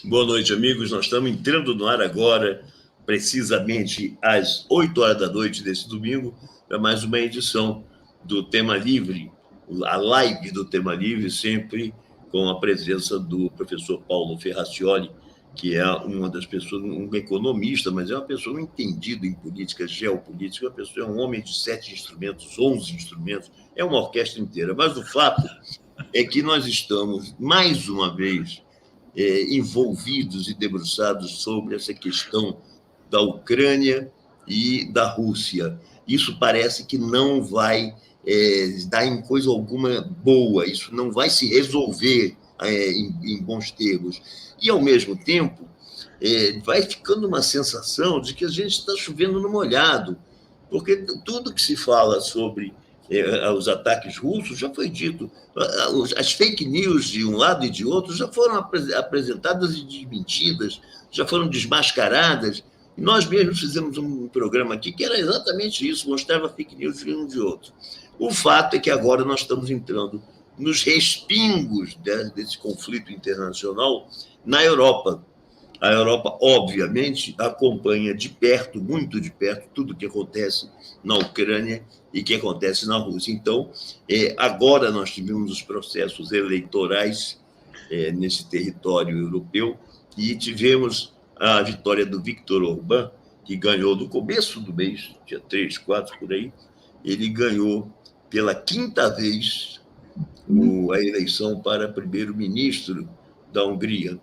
Boa noite, amigos. Nós estamos entrando no ar agora, precisamente às 8 horas da noite desse domingo, para mais uma edição do Tema Livre, a live do Tema Livre, sempre com a presença do professor Paulo Ferracioli, que é uma das pessoas, um economista, mas é uma pessoa entendida em política geopolítica, é um homem de 7 instrumentos, 11 instrumentos, é uma orquestra inteira. Mas o fato é que nós estamos, mais uma vez, envolvidos e debruçados sobre essa questão da Ucrânia e da Rússia. Isso parece que não vai dar em coisa alguma boa, isso não vai se resolver em bons termos. E, ao mesmo tempo, vai ficando uma sensação de que a gente está chovendo no molhado, porque tudo que se fala sobre os ataques russos já foi dito. As fake news de um lado e de outro já foram apresentadas e desmentidas, já foram desmascaradas. Nós mesmos fizemos um programa aqui que era exatamente isso, mostrava fake news de um de outro. O fato é que agora nós estamos entrando nos respingos desse conflito internacional na Europa. A Europa, obviamente, acompanha de perto, muito de perto, tudo o que acontece na Ucrânia e que acontece na Rússia. Então, agora nós tivemos os processos eleitorais nesse território europeu e tivemos a vitória do Viktor Orbán, que ganhou no começo do mês, dia 3, 4, por aí, ele ganhou pela 5ª vez a eleição para primeiro-ministro da Hungria.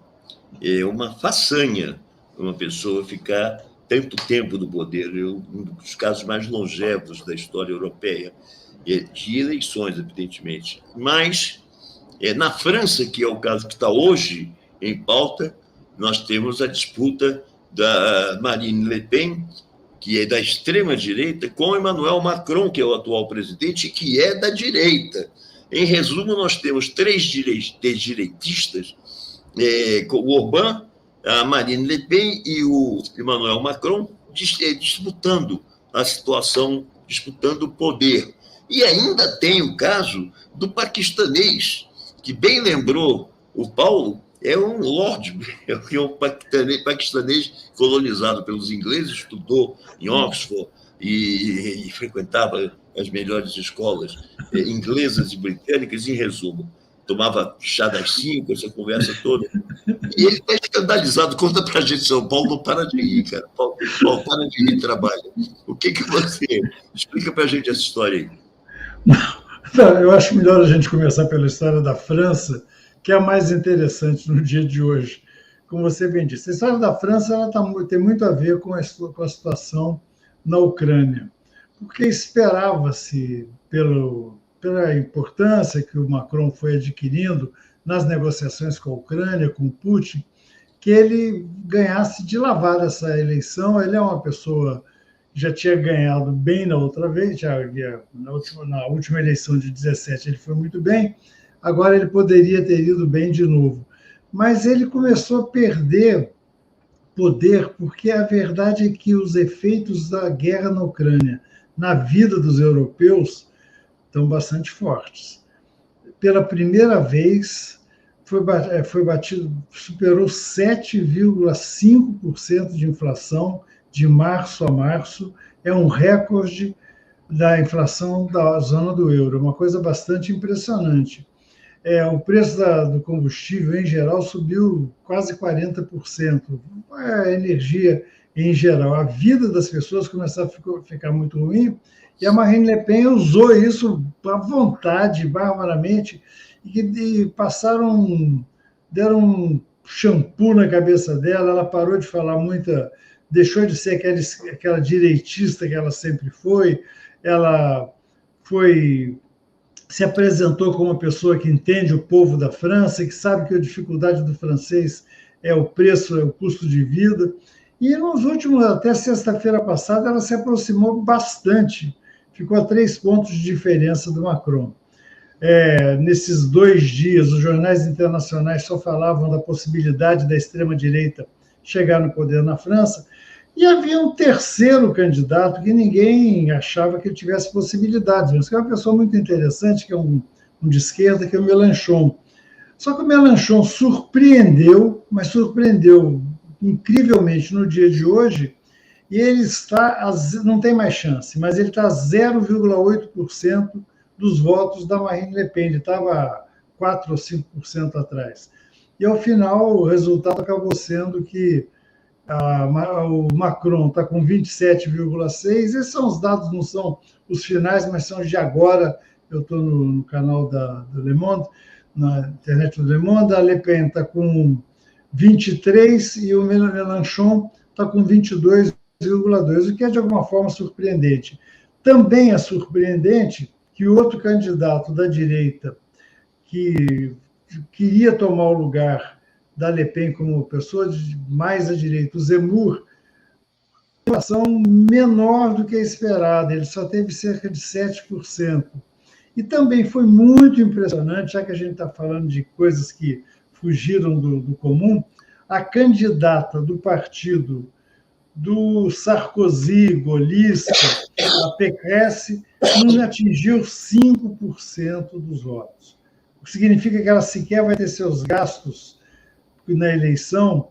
É uma façanha uma pessoa ficar tanto tempo no poder, um dos casos mais longevos da história europeia, de eleições, evidentemente. Mas, na França, que é o caso que está hoje em pauta, nós temos a disputa da Marine Le Pen, que é da extrema-direita, com Emmanuel Macron, que é o atual presidente, que é da direita. Em resumo, nós temos 3 direitistas, o Orbán, a Marine Le Pen e o Emmanuel Macron disputando a situação, disputando o poder. E ainda tem o caso do paquistanês, que bem lembrou o Paulo, é um lord, é um paquistanês colonizado pelos ingleses, estudou em Oxford e frequentava as melhores escolas inglesas e britânicas, em resumo. Tomava chá das 5, essa conversa toda. E ele está escandalizado. Conta para a gente, São Paulo não para de rir, cara. Paulo para de rir e trabalha. O que você... Explica para a gente essa história aí. Não, eu acho melhor a gente começar pela história da França, que é a mais interessante no dia de hoje. Como você bem disse, a história da França ela tem muito a ver com a situação na Ucrânia, porque esperava-se, pela importância que o Macron foi adquirindo nas negociações com a Ucrânia, com o Putin, que ele ganhasse de lavada essa eleição. Ele é uma pessoa que já tinha ganhado bem na outra vez, na última eleição de 17 ele foi muito bem, agora ele poderia ter ido bem de novo. Mas ele começou a perder poder, porque a verdade é que os efeitos da guerra na Ucrânia na vida dos europeus estão bastante fortes. Pela primeira vez, foi batido, superou 7,5% de inflação de março a março, é um recorde da inflação da zona do euro, uma coisa bastante impressionante. O preço do combustível, em geral, subiu quase 40%. A energia, em geral, a vida das pessoas começou a ficar muito ruim, e a Marine Le Pen usou isso à vontade, barbaramente, e deram um shampoo na cabeça dela, ela parou de falar deixou de ser aquela direitista que ela sempre foi, ela se apresentou como uma pessoa que entende o povo da França, que sabe que a dificuldade do francês é o preço, é o custo de vida. E até sexta-feira passada, ela se aproximou bastante, ficou a 3 pontos de diferença do Macron. Nesses 2 dias, os jornais internacionais só falavam da possibilidade da extrema-direita chegar no poder na França, e havia um terceiro candidato que ninguém achava que ele tivesse possibilidades, mas que é uma pessoa muito interessante, que é um de esquerda, que é o Mélenchon. Só que o Mélenchon surpreendeu, mas surpreendeu incrivelmente no dia de hoje, e ele está, não tem mais chance, mas ele está a 0,8% dos votos da Marine Le Pen, ele estava 4 ou 5% atrás. E, ao final, o resultado acabou sendo que o Macron está com 27,6%. Esses são os dados, não são os finais, mas são os de agora. Eu estou no canal do Le Monde, na internet do Le Monde. A Le Pen está com 23% e o Mélenchon está com 22,2%, o que é, de alguma forma, surpreendente. Também é surpreendente que o outro candidato da direita, que queria tomar o lugar da Le Pen como pessoa mais à direita, o Zemmour, uma situação menor do que a esperada, ele só teve cerca de 7%. E também foi muito impressionante, já que a gente está falando de coisas que fugiram do comum, a candidata do partido do Sarkozy, golista, a Pécresse, não atingiu 5% dos votos. O que significa que ela sequer vai ter seus gastos na eleição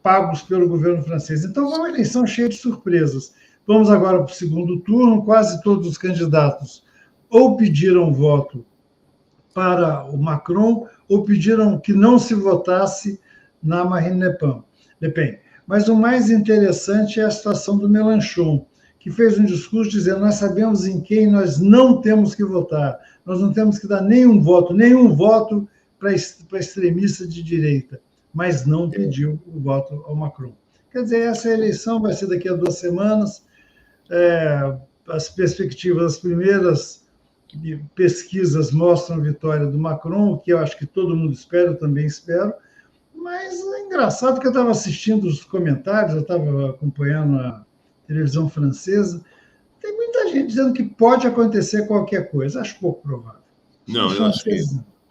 pagos pelo governo francês. Então, é uma eleição cheia de surpresas. Vamos agora para o segundo turno. Quase todos os candidatos ou pediram voto para o Macron ou pediram que não se votasse na Marine Le Pen. Mas o mais interessante é a situação do Mélenchon, que fez um discurso dizendo: nós sabemos em quem nós não temos que votar, nós não temos que dar nenhum voto para extremista de direita, mas não pediu o voto ao Macron. Quer dizer, essa eleição vai ser daqui a 2 semanas, as perspectivas, as primeiras pesquisas mostram a vitória do Macron, o que eu acho que todo mundo espera, eu também espero, mas é engraçado que eu estava assistindo os comentários, eu estava acompanhando a televisão francesa, tem muita gente dizendo que pode acontecer qualquer coisa, acho pouco provável. Não, eu acho que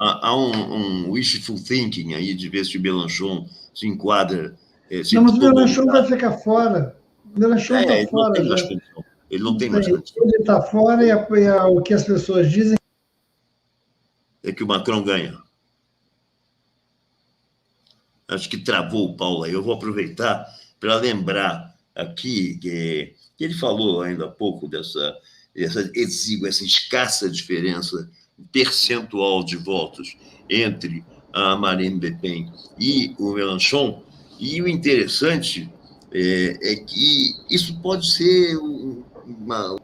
há um wishful thinking aí de ver se o Mélenchon se enquadra. Não, mas o Mélenchon vai ficar fora. O Mélenchon está fora. Ele não tem mais condição. Ele está fora e o que as pessoas dizem é que o Macron ganha. Acho que travou o Paulo aí. Eu vou aproveitar para lembrar aqui que ele falou ainda há pouco dessa exígua, essa escassa diferença percentual de votos entre a Marine Le Pen e o Mélenchon. E o interessante é que isso pode ser um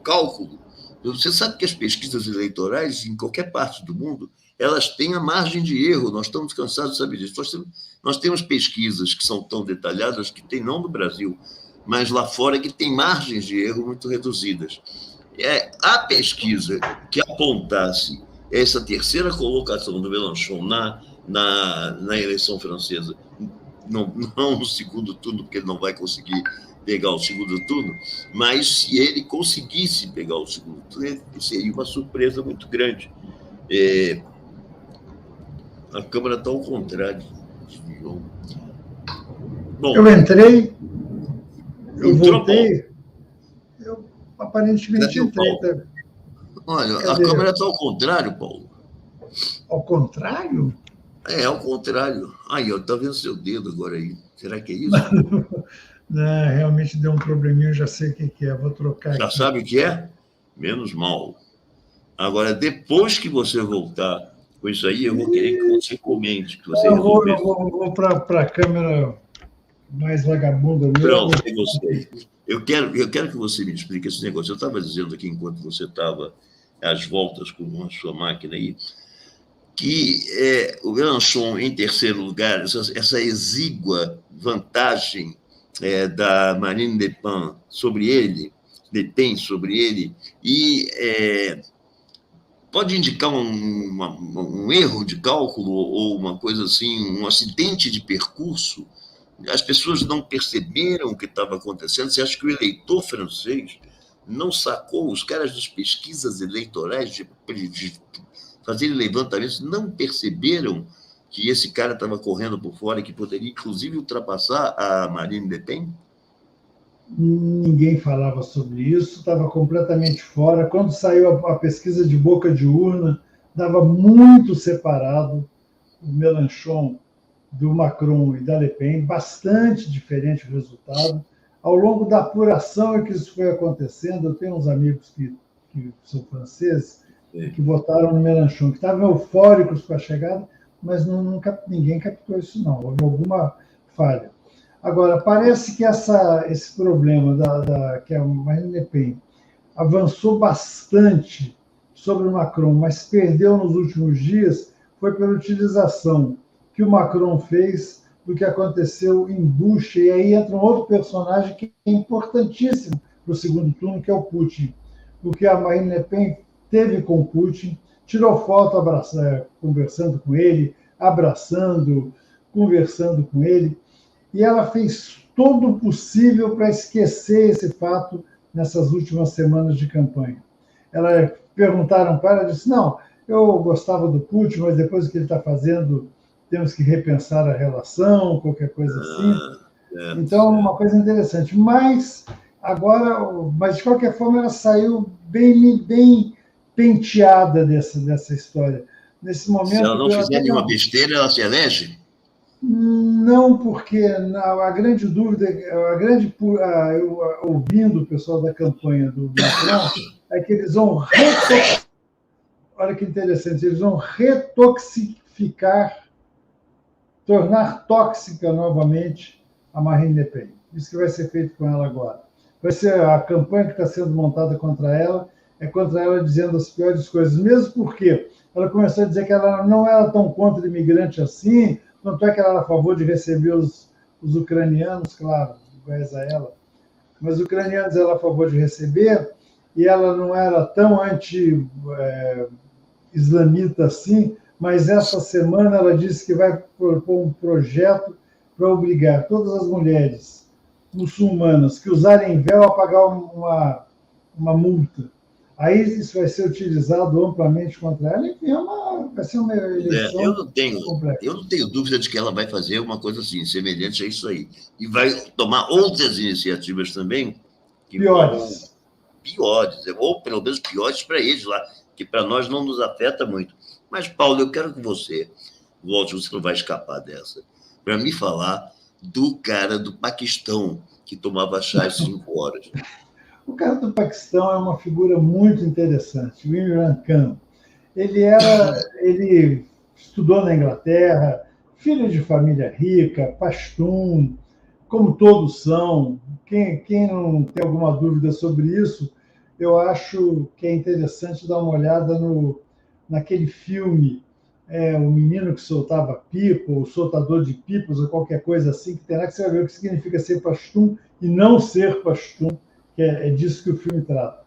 cálculo. Você sabe que as pesquisas eleitorais, em qualquer parte do mundo, elas têm a margem de erro. Nós estamos cansados de saber disso. Nós temos pesquisas que são tão detalhadas que tem, não no Brasil, mas lá fora, que tem margens de erro muito reduzidas. A pesquisa que apontasse essa terceira colocação do Mélenchon na eleição francesa, não no segundo turno, porque ele não vai conseguir pegar o segundo turno, mas se ele conseguisse pegar o segundo turno, seria uma surpresa muito grande. A Câmara está ao contrário. Bom, eu entrei, eu voltei, eu aparentemente entrei. Olha, a Câmara está ao contrário, Paulo. Ao contrário? Ao contrário. Aí, está vendo seu dedo agora aí. Será que é isso? Não, realmente deu um probleminha, eu já sei o que é, vou trocar Já aqui. sabe o que é? Menos mal. Agora, depois que você voltar com isso aí, eu vou querer que você comente. Que você eu vou para a câmera mais vagabunda mesmo. Pronto, e você? Eu quero que você me explique esse negócio. Eu estava dizendo aqui, enquanto você estava às voltas com a sua máquina aí, que o Mélenchon, em terceiro lugar, essa exígua vantagem da Marine Le Pen sobre ele, e pode indicar um erro de cálculo ou uma coisa assim, um acidente de percurso. As pessoas não perceberam o que estava acontecendo. Você acha que o eleitor francês não sacou? Os caras das pesquisas eleitorais, de fazerem levantamentos, não perceberam que esse cara estava correndo por fora e que poderia, inclusive, ultrapassar a Marine Le Pen? Ninguém falava sobre isso, estava completamente fora. Quando saiu a pesquisa de boca de urna, dava muito separado Mélenchon, do Macron e da Le Pen, bastante diferente o resultado. Ao longo da apuração é que isso foi acontecendo. Eu tenho uns amigos que são franceses e que votaram no Mélenchon, que estavam eufóricos com a chegada, mas ninguém captou isso, não. Houve alguma falha. Agora, parece que esse problema que a Marine Le Pen avançou bastante sobre o Macron, mas perdeu nos últimos dias, foi pela utilização que o Macron fez do que aconteceu em Bucha, e aí entra um outro personagem que é importantíssimo para o segundo turno, que é o Putin, porque a Marine Le Pen teve com o Putin, tirou foto conversando com ele, abraçando, conversando com ele, e ela fez todo o possível para esquecer esse fato nessas últimas semanas de campanha. Perguntaram para ela, ela disse, não, eu gostava do Putin, mas depois do que ele está fazendo, temos que repensar a relação, qualquer coisa assim. Então, uma coisa interessante. Mas, de qualquer forma, ela saiu bem penteada dessa história. Nesse momento, se ela não fizer nenhuma besteira, ela se elege? Não, porque a grande dúvida, ouvindo o pessoal da campanha do Macron, é que eles vão olha que interessante, eles vão retoxificar, tornar tóxica novamente a Marine Le Pen. Isso que vai ser feito com ela agora. Vai ser a campanha que está sendo montada contra ela, é contra ela dizendo as piores coisas, mesmo porque ela começou a dizer que ela não era tão contra imigrante assim, tanto é que ela era a favor de receber os ucranianos, claro, iguais a ela, mas os ucranianos ela era a favor de receber, e ela não era tão anti-islamita assim, mas essa semana ela disse que vai propor um projeto para obrigar todas as mulheres muçulmanas que usarem véu a pagar uma multa. Aí isso vai ser utilizado amplamente contra ela, enfim, vai ser uma eleição eu não tenho dúvida de que ela vai fazer uma coisa assim, semelhante a isso aí. E vai tomar outras iniciativas também, que piores, ou pelo menos piores para eles lá, que para nós não nos afeta muito. Mas, Paulo, eu quero que você volte, você não vai escapar dessa, para me falar do cara do Paquistão, que tomava chá às 5 horas. O cara do Paquistão é uma figura muito interessante, o Imran Khan. Ele estudou na Inglaterra, filho de família rica, pashtun, como todos são. Quem não tem alguma dúvida sobre isso, eu acho que é interessante dar uma olhada naquele filme, o menino que soltava pipa, o soltador de pipas, ou qualquer coisa assim, que tem lá, que você vai ver o que significa ser pashtun e não ser pashtun, que é disso que o filme trata.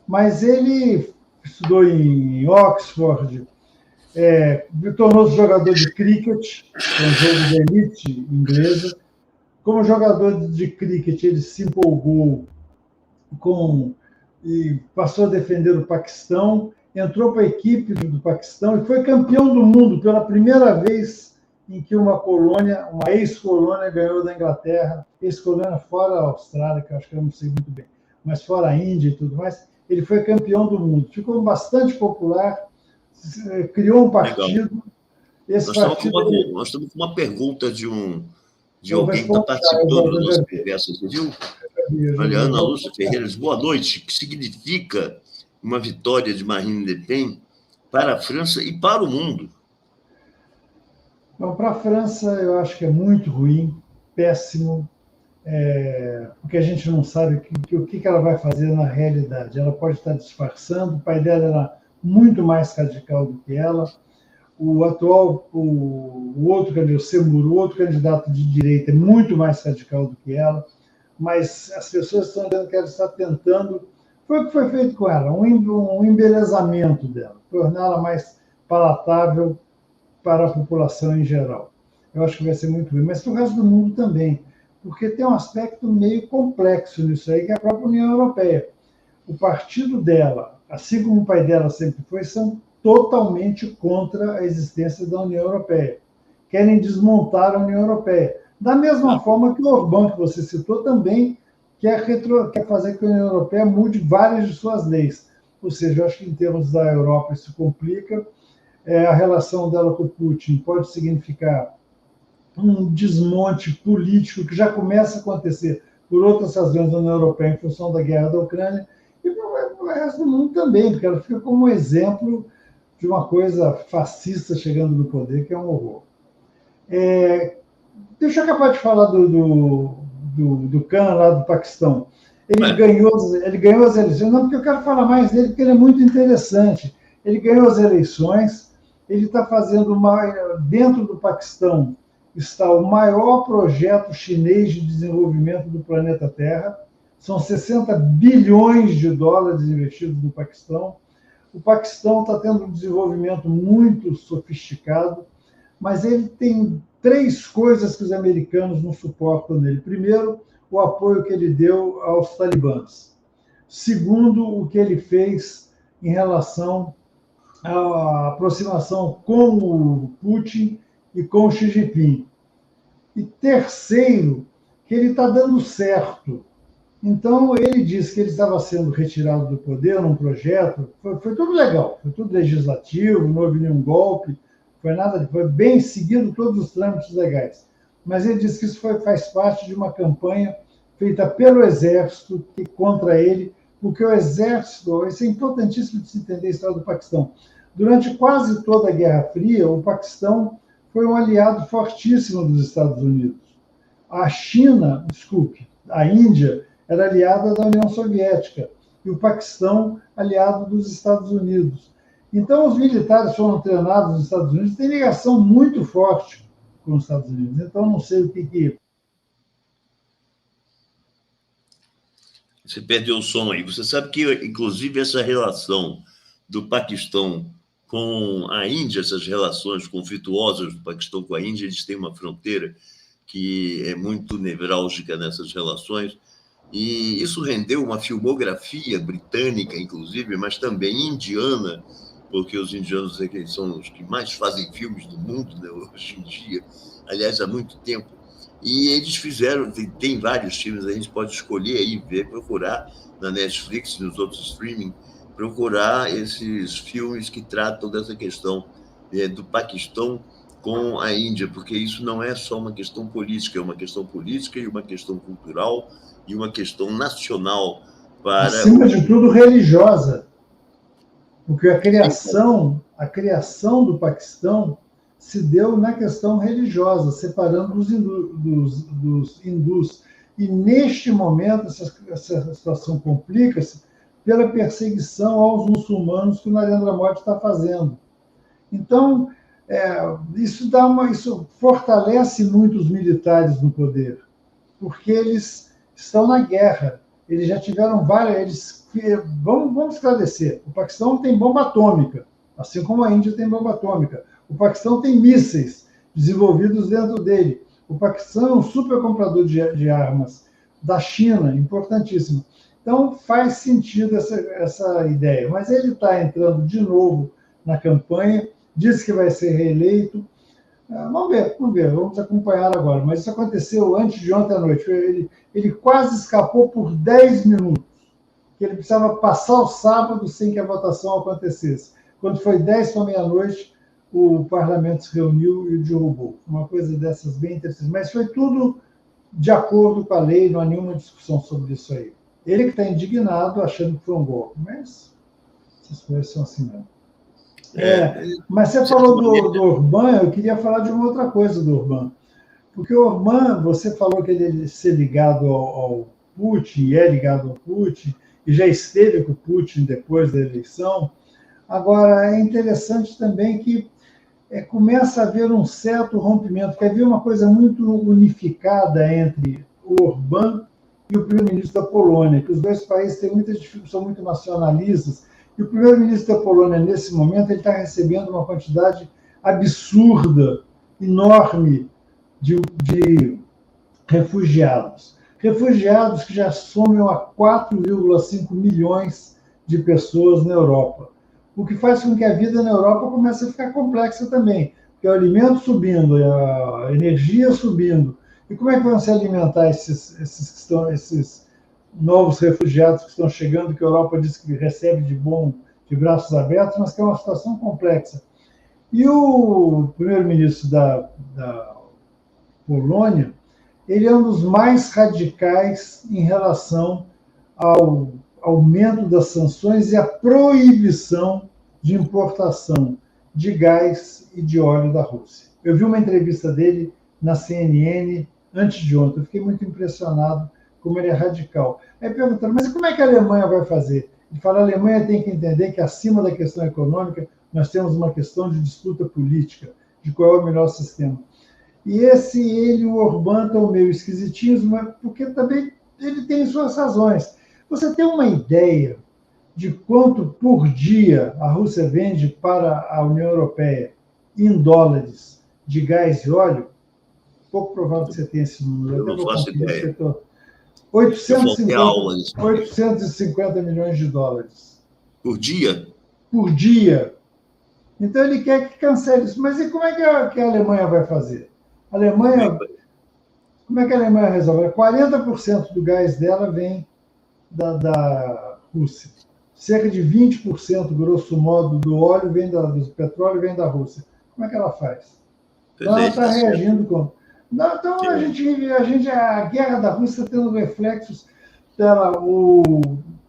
Mas ele estudou em Oxford, tornou-se jogador de cricket, um jogo de elite inglesa. Como jogador de cricket, ele se empolgou e passou a defender o Paquistão, entrou para a equipe do Paquistão e foi campeão do mundo pela primeira vez em que uma ex-colônia ganhou da Inglaterra, ex-colônia fora a Austrália, que eu acho que eu não sei muito bem, mas fora a Índia e tudo mais, ele foi campeão do mundo. Ficou bastante popular, criou um partido. Nós estamos com uma pergunta de alguém que está participando da nossa conversa, você viu? Olha, Ana Lúcia Ferreira, boa noite. O que significa uma vitória de Marine Le Pen para a França e para o mundo? Bom, para a França, eu acho que é muito ruim, péssimo, porque a gente não sabe o que ela vai fazer na realidade. Ela pode estar disfarçando, o pai dela era muito mais radical do que ela. O outro candidato de direita é muito mais radical do que ela, mas as pessoas estão dizendo que ela está tentando. Foi o que foi feito com ela, um embelezamento dela, torná-la mais palatável para a população em geral. Eu acho que vai ser muito ruim, mas para o resto do mundo também, porque tem um aspecto meio complexo nisso aí, que é a própria União Europeia. O partido dela, assim como o pai dela sempre foi, são totalmente contra a existência da União Europeia. Querem desmontar a União Europeia. Da mesma forma que o Orbán, que você citou, também quer fazer que a União Europeia mude várias de suas leis. Ou seja, eu acho que em termos da Europa isso complica. a relação dela com o Putin pode significar um desmonte político que já começa a acontecer por outras razões da União Europeia em função da guerra da Ucrânia, e para o resto do mundo também, porque ela fica como um exemplo de uma coisa fascista chegando no poder, que é um horror. Deixa eu acabar de falar do Khan, lá do Paquistão. Ele ganhou as eleições, não porque eu quero falar mais dele, porque ele é muito interessante. Ele ganhou as eleições, ele está fazendo dentro do Paquistão está o maior projeto chinês de desenvolvimento do planeta Terra. São 60 bilhões de dólares investidos no Paquistão. O Paquistão está tendo um desenvolvimento muito sofisticado, mas ele tem 3 coisas que os americanos não suportam nele. Primeiro, o apoio que ele deu aos talibãs. Segundo, o que ele fez em relação à aproximação com o Putin e com o Xi Jinping. E terceiro, que ele está dando certo. Então, ele disse que ele estava sendo retirado do poder num projeto, foi tudo legal, foi tudo legislativo, não houve nenhum golpe, foi bem seguido todos os trâmites legais. Mas ele disse que isso faz parte de uma campanha feita pelo Exército contra ele, porque o Exército, isso é importantíssimo de se entender a história do Paquistão. Durante quase toda a Guerra Fria, o Paquistão foi um aliado fortíssimo dos Estados Unidos. A Índia era aliada da União Soviética e o Paquistão aliado dos Estados Unidos. Então, os militares foram treinados nos Estados Unidos, têm ligação muito forte com os Estados Unidos. Então, não sei o que... Você perdeu o som aí. Você sabe que, inclusive, essa relação do Paquistão com a Índia, essas relações conflituosas do Paquistão com a Índia, eles têm uma fronteira que é muito nevrálgica nessas relações, e isso rendeu uma filmografia britânica, inclusive, mas também indiana, porque os indianos são os que mais fazem filmes do mundo, né, hoje em dia, aliás, há muito tempo. E eles fizeram, tem vários filmes, a gente pode escolher aí, ver, procurar na Netflix, nos outros streaming, procurar esses filmes que tratam dessa questão do Paquistão com a Índia, porque isso não é só uma questão política, é uma questão política e uma questão cultural e uma questão nacional para... Acima de tudo, religiosa. Porque a criação do Paquistão se deu na questão religiosa, separando dos hindus. E, neste momento, essa situação complica-se pela perseguição aos muçulmanos que o Narendra Modi está fazendo. Então, isso fortalece muito os militares no poder, porque eles estão na guerra. Eles já tiveram várias... Vamos esclarecer. O Paquistão tem bomba atômica, assim como a Índia tem bomba atômica. O Paquistão tem mísseis desenvolvidos dentro dele. O Paquistão é um super comprador de armas da China, importantíssimo. Então, faz sentido essa ideia. Mas ele está entrando de novo na campanha, diz que vai ser reeleito. Vamos ver, vamos acompanhar agora. Mas isso aconteceu antes de ontem à noite. Ele quase escapou por 10 minutos, que ele precisava passar o sábado sem que a votação acontecesse. Quando foi 10 para meia-noite, o parlamento se reuniu e o derrubou. Uma coisa dessas bem interessante. Mas foi tudo de acordo com a lei, não há nenhuma discussão sobre isso aí. Ele que está indignado, achando que foi um golpe, mas essas coisas são assim mesmo. Mas você falou do Orbán, eu queria falar de uma outra coisa do Orbán. Porque o Orbán, você falou que ele ia ser ligado ao Putin, é ligado ao Putin, e já esteve com o Putin depois da eleição. Agora, é interessante também que começa a haver um certo rompimento, que havia uma coisa muito unificada entre o Orbán e o primeiro-ministro da Polônia, que os dois países são muito nacionalistas, e o primeiro-ministro da Polônia, nesse momento, ele está recebendo uma quantidade absurda, enorme, de refugiados. Refugiados que já somam a 4,5 milhões de pessoas na Europa. O que faz com que a vida na Europa comece a ficar complexa também, porque o alimento subindo, a energia subindo. E como é que vão se alimentar esses novos refugiados que estão chegando, que a Europa diz que recebe de braços abertos, mas que é uma situação complexa. E o primeiro-ministro da Polônia, ele é um dos mais radicais em relação ao aumento das sanções e a proibição de importação de gás e de óleo da Rússia. Eu vi uma entrevista dele na CNN antes de ontem, eu fiquei muito impressionado como ele é radical. Aí perguntaram, mas como é que a Alemanha vai fazer? Ele fala, a Alemanha tem que entender que acima da questão econômica, nós temos uma questão de disputa política, de qual é o melhor sistema. E ele e o Orbán estão meio esquisitinhos, mas porque também ele tem suas razões. Você tem uma ideia de quanto por dia a Rússia vende para a União Europeia em dólares de gás e óleo? Pouco provável que você tenha esse número. Eu não faço ideia. 850 milhões de dólares. Por dia? Por dia. Então ele quer que cancele isso. Mas e como é que a Alemanha vai fazer? Como é que a Alemanha resolve? 40% do gás dela vem da Rússia. Cerca de 20%, grosso modo, do óleo do petróleo vem da Rússia. Como é que ela faz? Então, ela está reagindo com... Não, então a guerra da Rússia tendo reflexos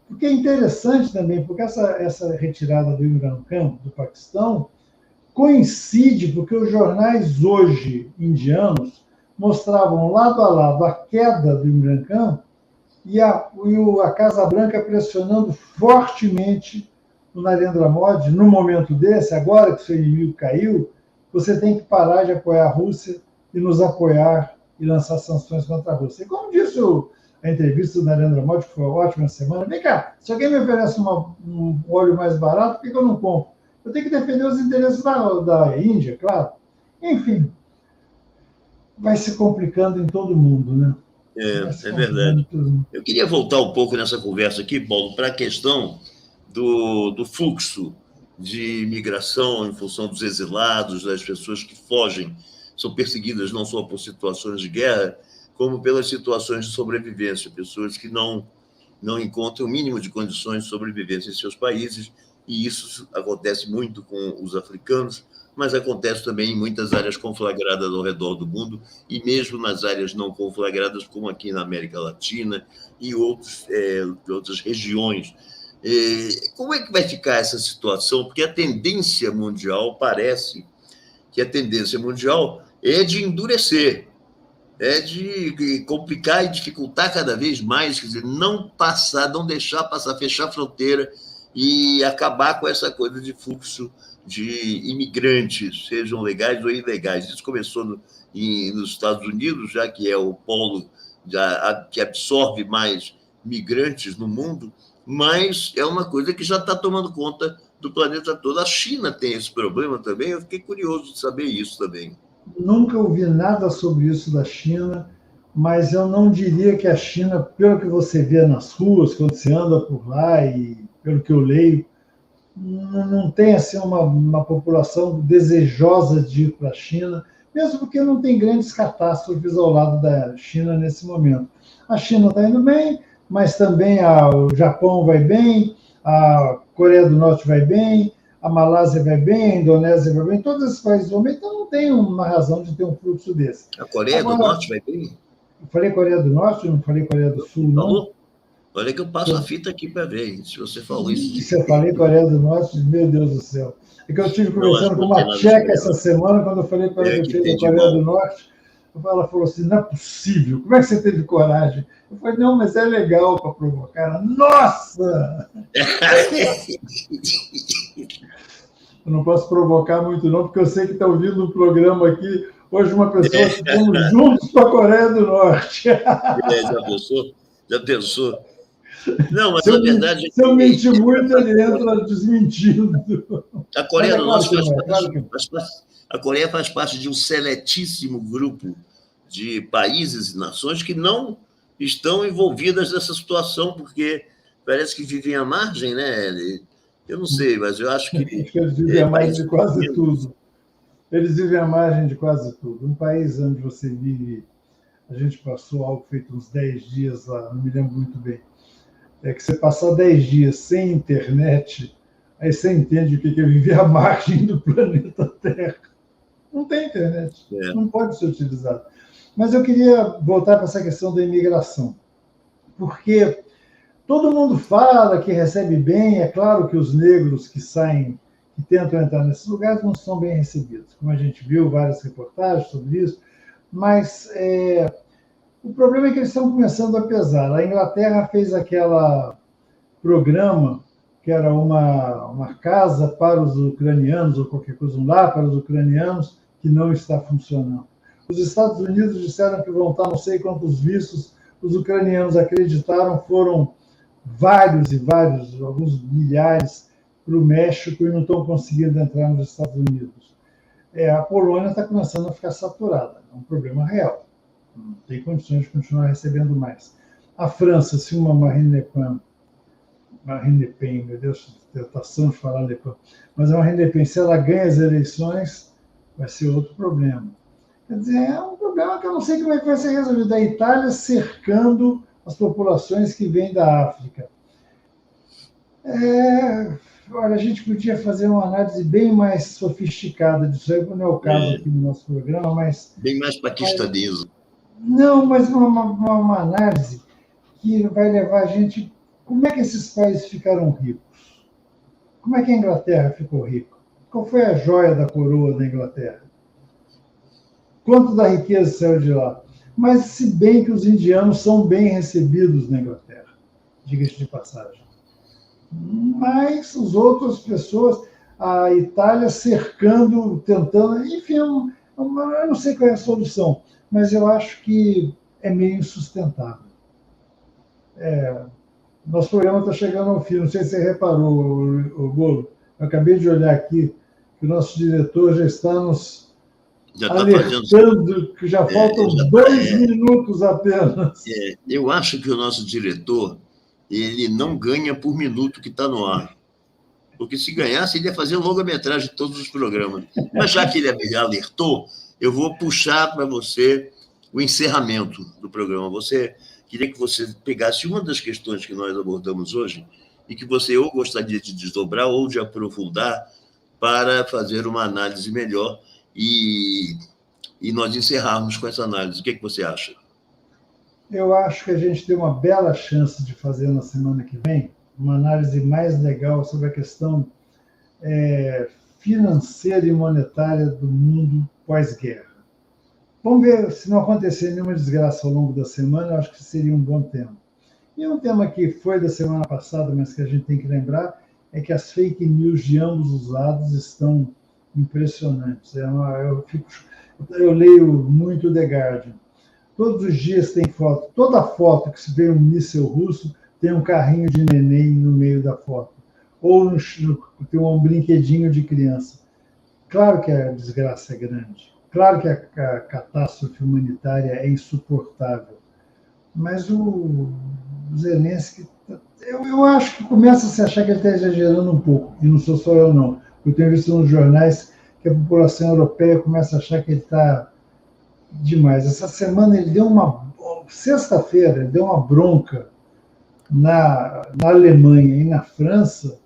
porque é interessante também, porque essa retirada do Imran Khan, do Paquistão, coincide porque os jornais hoje indianos mostravam lado a lado a queda do Imran Khan e a Casa Branca pressionando fortemente o Narendra Modi, no momento desse, agora que seu inimigo caiu, você tem que parar de apoiar a Rússia e nos apoiar e lançar sanções contra a Rússia. E como disse a entrevista do Narendra Modi, que foi ótima semana, vem cá, se alguém me oferece um óleo mais barato, por que eu não compro? Eu tenho que defender os interesses da Índia, claro. Enfim, vai se complicando em todo mundo, né? É verdade. Eu queria voltar um pouco nessa conversa aqui, Paulo, para a questão do fluxo de migração em função dos exilados, das pessoas que fogem, são perseguidas não só por situações de guerra, como pelas situações de sobrevivência, pessoas que não encontram o mínimo de condições de sobrevivência em seus países, e isso acontece muito com os africanos, mas acontece também em muitas áreas conflagradas ao redor do mundo, e mesmo nas áreas não conflagradas, como aqui na América Latina e outras regiões. Como é que vai ficar essa situação? Porque a tendência mundial parece que a tendência mundial é de endurecer, é de complicar e dificultar cada vez mais, quer dizer, não deixar passar, fechar a fronteira e acabar com essa coisa de fluxo de imigrantes, sejam legais ou ilegais. Isso começou nos Estados Unidos, já que é o polo que absorve mais migrantes no mundo, mas é uma coisa que já está tomando conta do planeta todo. A China tem esse problema também, eu fiquei curioso de saber isso também. Nunca ouvi nada sobre isso da China, mas eu não diria que a China, pelo que você vê nas ruas, quando você anda por lá e pelo que eu leio, não tem assim, uma população desejosa de ir para a China, mesmo porque não tem grandes catástrofes ao lado da China nesse momento. A China está indo bem, mas também o Japão vai bem, a Coreia do Norte vai bem, a Malásia vai bem, a Indonésia vai bem, todos esses países vão bem, então não tem uma razão de ter um fluxo desse. A Coreia do Norte vai bem? Eu falei Coreia do Norte, não falei Coreia do Sul, não? Falou? Olha que eu passo a fita aqui para ver, se você falou isso. Se eu falei Coreia do Norte, meu Deus do céu. É que eu estive conversando com uma tcheca essa semana, quando eu falei para ela que fez a Coreia do Norte, ela falou assim, não é possível, como é que você teve coragem? Eu falei, não, mas é legal para provocar. Nossa! Eu não posso provocar muito não, porque eu sei que está ouvindo um programa aqui, hoje uma pessoa que estamos juntos para a Coreia do Norte. Já pensou? Não, mas na verdade... Se eu mentir muito, ele entra desmentindo. A Coreia do Norte a Coreia faz parte de um seletíssimo grupo de países e nações que não estão envolvidas nessa situação, porque parece que vivem à margem, né? Eu não sei, mas eu acho que... Acho que eles vivem à margem de quase tudo. Eles vivem à margem de quase tudo. Um país onde você vive... A gente passou algo feito uns 10 dias lá, não me lembro muito bem. É que você passar 10 dias sem internet, aí você entende o que é viver à margem do planeta Inglaterra. Não tem internet, É. não pode ser utilizado. Mas eu queria voltar para essa questão da imigração, porque todo mundo fala que recebe bem, é claro que os negros que saem, que tentam entrar nesses lugares, não são bem recebidos, como a gente viu várias reportagens sobre isso, mas o problema é que eles estão começando a pesar. A Inglaterra fez aquele programa que era uma casa para os ucranianos, ou qualquer coisa, um lar para os ucranianos, que não está funcionando. Os Estados Unidos disseram que vão estar não sei quantos vistos, os ucranianos acreditaram, foram vários e vários, alguns milhares, para o México e não estão conseguindo entrar nos Estados Unidos. A Polônia está começando a ficar saturada, é um problema real. Não tem condições de continuar recebendo mais. A França, se uma Marine Le Pen, meu Deus, tentação de falar Le Pen, mas a Marine Le Pen, se ela ganha as eleições, vai ser outro problema. Quer dizer, é um problema que eu não sei como é que vai ser resolvido. A Itália cercando as populações que vêm da África. Olha, a gente podia fazer uma análise bem mais sofisticada disso aí, não é o caso aqui no nosso programa, mas... Bem mais paquistanesa. Não, mas uma análise que vai levar a gente... Como é que esses países ficaram ricos? Como é que a Inglaterra ficou rica? Qual foi a joia da coroa da Inglaterra? Quanto da riqueza saiu de lá? Mas se bem que os indianos são bem recebidos na Inglaterra, diga-se de passagem. Mas as outras pessoas, a Itália cercando, tentando, enfim, eu não sei qual é a solução, mas eu acho que é meio insustentável. Nosso programa está chegando ao fim, não sei se você reparou, o Bolo, eu acabei de olhar aqui que o nosso diretor já está nos alertando que já faltam 2 minutos apenas. Eu acho que o nosso diretor ele não ganha por minuto que está no ar. Porque se ganhasse, ele ia fazer longa-metragem de todos os programas. Mas já que ele alertou, eu vou puxar para você o encerramento do programa. Queria que você pegasse uma das questões que nós abordamos hoje e que você ou gostaria de desdobrar ou de aprofundar para fazer uma análise melhor e nós encerrarmos com essa análise. O que você acha? Eu acho que a gente tem uma bela chance de fazer na semana que vem uma análise mais legal sobre a questão financeira e monetária do mundo pós-guerra. Vamos ver se não acontecer nenhuma desgraça ao longo da semana, eu acho que seria um bom tema. E um tema que foi da semana passada, mas que a gente tem que lembrar, é que as fake news de ambos os lados estão impressionantes. Eu leio muito The Guardian. Todos os dias tem foto. Toda foto que se vê um míssil russo tem um carrinho de neném no meio da foto. Ou tem um brinquedinho de criança. Claro que a desgraça é grande. Claro que a catástrofe humanitária é insuportável. Mas o Zelensky... Eu acho que começa a se achar que ele está exagerando um pouco. E não sou só eu, não. Eu tenho visto nos jornais que a população europeia começa a achar que ele está demais. Essa semana ele deu sexta-feira, ele deu uma bronca na Alemanha e na França.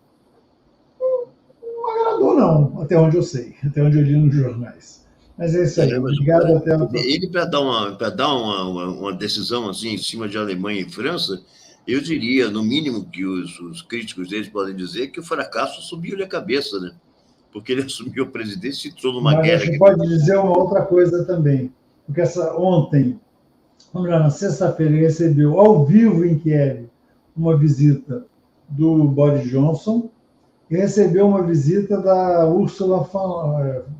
Não agradou, não, até onde eu sei, até onde eu li nos jornais. Mas é isso aí. Obrigado até a próxima. Ele, para dar uma decisão assim em cima de Alemanha e França, eu diria, no mínimo, que os críticos deles podem dizer que o fracasso subiu-lhe a cabeça, né? Porque ele assumiu a presidência e entrou numa guerra. A gente pode dizer uma outra coisa também. Porque ontem, na sexta-feira, ele recebeu ao vivo em Kiev uma visita do Boris Johnson e recebeu uma visita da Ursula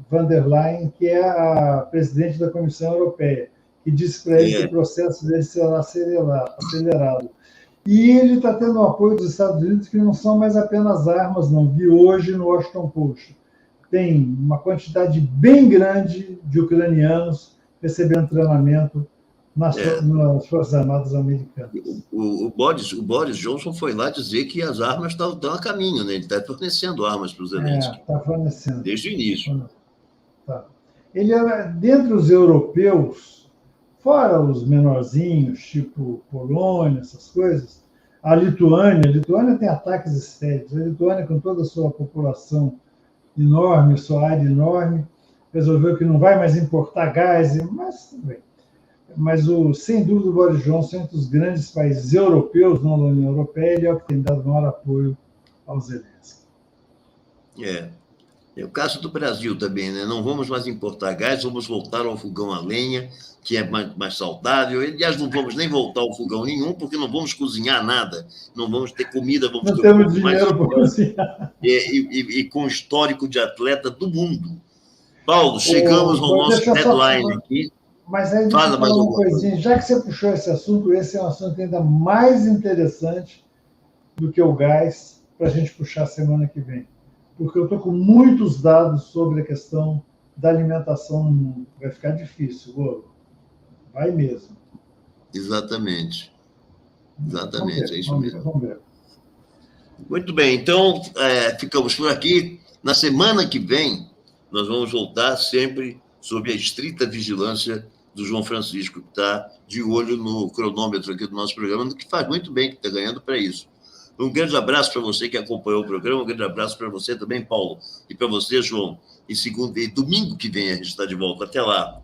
von der Leyen, que é a presidente da Comissão Europeia, que disse para ele que o processo dele será acelerado. E ele está tendo o apoio dos Estados Unidos, que não são mais apenas armas, não. Vi hoje no Washington Post. Tem uma quantidade bem grande de ucranianos recebendo treinamento nas Forças Armadas Americanas. O Boris Johnson foi lá dizer que as armas estão a caminho, né? Ele está fornecendo armas para os Zelensky. Está fornecendo. Desde o início. Tá. Ele era, dentre os europeus, fora os menorzinhos, tipo Polônia, essas coisas, a Lituânia tem ataques histéricos. A Lituânia, com toda a sua população enorme, sua área enorme, resolveu que não vai mais importar gás, mas tudo bem. Mas, sem dúvida, o Boris Johnson, entre os grandes países europeus, não da União Europeia, ele é o que tem dado maior apoio ao Zelensky. É o caso do Brasil também, né? Não vamos mais importar gás, vamos voltar ao fogão a lenha, que é mais saudável. Aliás, não vamos nem voltar ao fogão nenhum, porque não vamos cozinhar nada, não vamos ter comida, vamos não ter temos dinheiro para cozinhar. E com histórico de atleta do mundo. Paulo, chegamos ao nosso deadline aqui. Mas aí deixa eu falar uma coisinha. Já que você puxou esse assunto, esse é um assunto ainda mais interessante do que o gás, para a gente puxar semana que vem. Porque eu estou com muitos dados sobre a questão da alimentação no mundo. Vai ficar difícil, Golo. Vai mesmo. Exatamente. Exatamente, é isso mesmo. Vamos ver. Muito bem, então ficamos por aqui. Na semana que vem, nós vamos voltar sempre sob a estrita vigilância do João Francisco, que está de olho no cronômetro aqui do nosso programa, que faz muito bem, que está ganhando para isso. Um grande abraço para você que acompanhou o programa, um grande abraço para você também, Paulo, e para você, João. E domingo que vem a gente está de volta. Até lá.